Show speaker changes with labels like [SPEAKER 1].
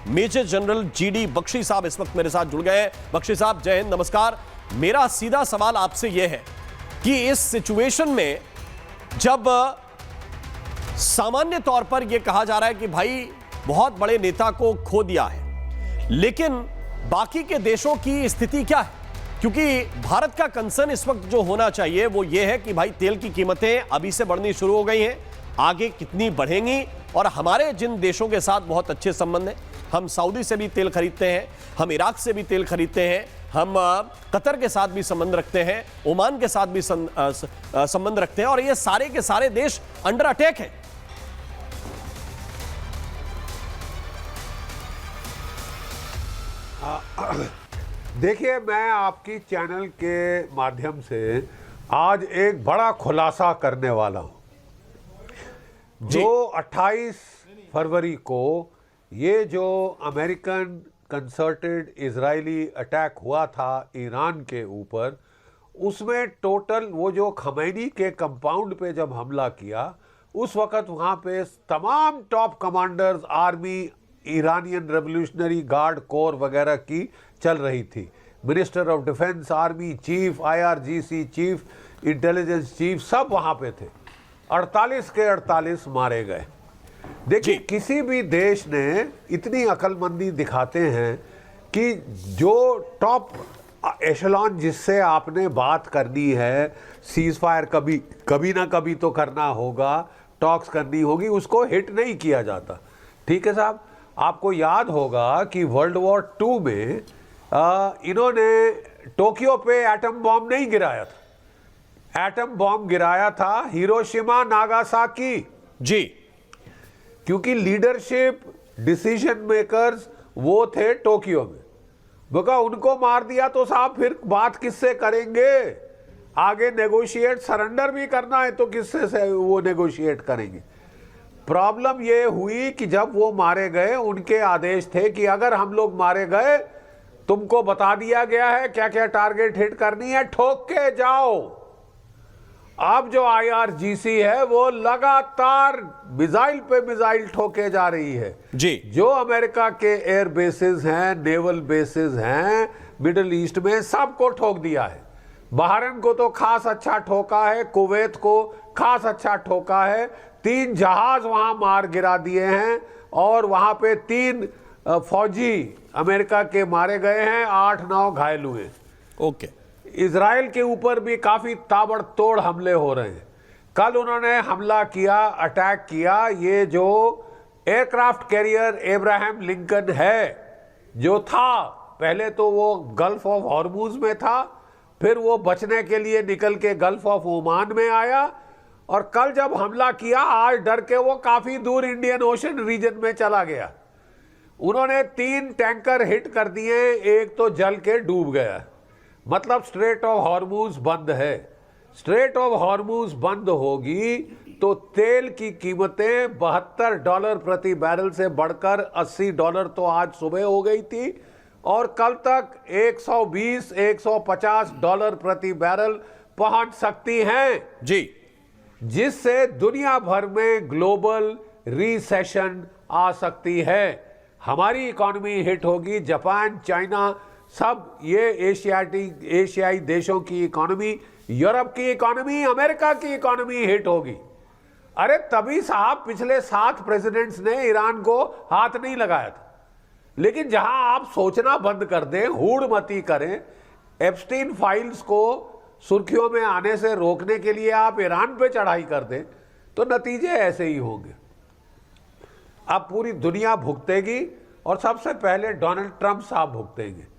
[SPEAKER 1] Major general GD Bakshi साहब इस वक्त मेरे साथ जुड़ गए हैं। बख्शी साहब जय हिंद, नमस्कार। मेरा सीधा सवाल आपसे यह है कि इस सिचुएशन में जब सामान्य तौर पर यह कहा जा रहा है कि भाई बहुत बड़े नेता को खो दिया है, लेकिन बाकी के देशों की स्थिति क्या है? क्योंकि भारत का कंसर्न इस वक्त जो होना चाहिए वो ये है कि भाई तेल की कीमतें अभी से बढ़नी शुरू हो गई हैं, आगे कितनी बढ़ेंगी, और हमारे जिन देशों के साथ बहुत अच्छे संबंध हैं, हम सऊदी से भी तेल खरीदते हैं, हम इराक से भी तेल खरीदते हैं, हम कतर के साथ भी संबंध रखते हैं, ओमान के साथ भी संबंध रखते हैं, और ये सारे के सारे देश अंडर अटैक हैं।
[SPEAKER 2] देखिए, मैं आपकी चैनल के माध्यम से आज एक बड़ा खुलासा करने वाला हूं। जो 28 फरवरी को ये जो अमेरिकन कंसर्टेड इजरायली अटैक हुआ था ईरान के ऊपर, उसमें टोटल वो जो खमैनी के कंपाउंड पे जब हमला किया, उस वक़्त वहाँ पे तमाम top commanders army, Iranian revolutionary guard core वगैरह की चल रही थी। Minister of defence, army chief, IRGC chief, intelligence chief, सब वहाँ पे थे। 48 के 48 मारे गए। देखिए, किसी भी देश ने इतनी अक्लमंदी दिखाते हैं कि जो टॉप एशेलॉन जिससे आपने बात करनी है, सीज फायर कभी ना कभी तो करना होगा, टॉक्स करनी होगी, उसको हिट नहीं किया जाता। ठीक है साहब, आपको याद होगा कि वर्ल्ड वॉर 2 में इन्होंने टोक्यो पे एटम बॉम्ब नहीं गिराया था, एटम बॉम्ब गिराया था हिरोशिमा नागासाकी
[SPEAKER 1] जी,
[SPEAKER 2] क्योंकि लीडरशिप, डिसीजन मेकर्स वो थे टोक्यो में। बका उनको मार दिया तो साहब फिर बात किससे करेंगे? आगे नेगोशिएट, सरेंडर भी करना है तो किससे से वो नेगोशिएट करेंगे? प्रॉब्लम ये हुई कि जब वो मारे गए, उनके आदेश थे कि अगर हम लोग मारे गए, तुमको बता दिया गया है क्या क्या टारगेट हिट करनी है, ठोक के जाओ। अब जो IRGC है वो लगातार मिसाइल पे मिसाइल ठोके जा रही है
[SPEAKER 1] जी।
[SPEAKER 2] जो अमेरिका के एयर बेसिस हैं, नेवल बेसिस हैं मिडिल ईस्ट में, सबको ठोक दिया है। बहरीन को तो खास अच्छा ठोका है, कुवैत को खास अच्छा ठोका है, 3 जहाज वहां मार गिरा दिए हैं, और वहां पे 3 फौजी अमेरिका के मारे गए हैं, 8-9 घायल हुए।
[SPEAKER 1] ओके।
[SPEAKER 2] इजराइल के ऊपर भी काफी ताबड़तोड़ हमले हो रहे हैं। कल उन्होंने हमला किया, अटैक किया। ये जो एयरक्राफ्ट कैरियर एब्राहम लिंकन है, जो था पहले तो वो गल्फ ऑफ हॉर्मुज में था, फिर वो बचने के लिए निकल के गल्फ ऑफ ओमान में आया, और कल जब हमला किया, आज डर के वो काफी दूर इंडियन ओशन रीजन में चला गया। उन्होंने 3 टैंकर हिट कर दिए, एक तो जल के डूब गया। मतलब स्ट्रेट ऑफ हॉर्मुज बंद है। स्ट्रेट ऑफ हॉर्मुज बंद होगी तो तेल की कीमतें $72 प्रति बैरल से बढ़कर $80 तो आज सुबह हो गई थी, और कल तक $120-150 प्रति बैरल पहुंच सकती हैं
[SPEAKER 1] जी,
[SPEAKER 2] जिससे दुनिया भर में ग्लोबल रिसेशन आ सकती है। हमारी इकोनॉमी हिट होगी, जापान, चाइना, सब ये एशियाई देशों की इकोनॉमी, यूरोप की इकोनॉमी, अमेरिका की इकोनॉमी हिट होगी। अरे तभी साहब पिछले 7 प्रेसिडेंट्स ने ईरान को हाथ नहीं लगाया था। लेकिन जहां आप सोचना बंद कर दें, हूड़मती करें, एप्स्टीन फाइल्स को सुर्खियों में आने से रोकने के लिए आप ईरान पे चढ़ाई कर दें, तो नतीजे ऐसे ही होंगे। अब पूरी दुनिया भुगतेगी, और सबसे पहले डोनाल्ड ट्रंप साहब भुगतेंगे।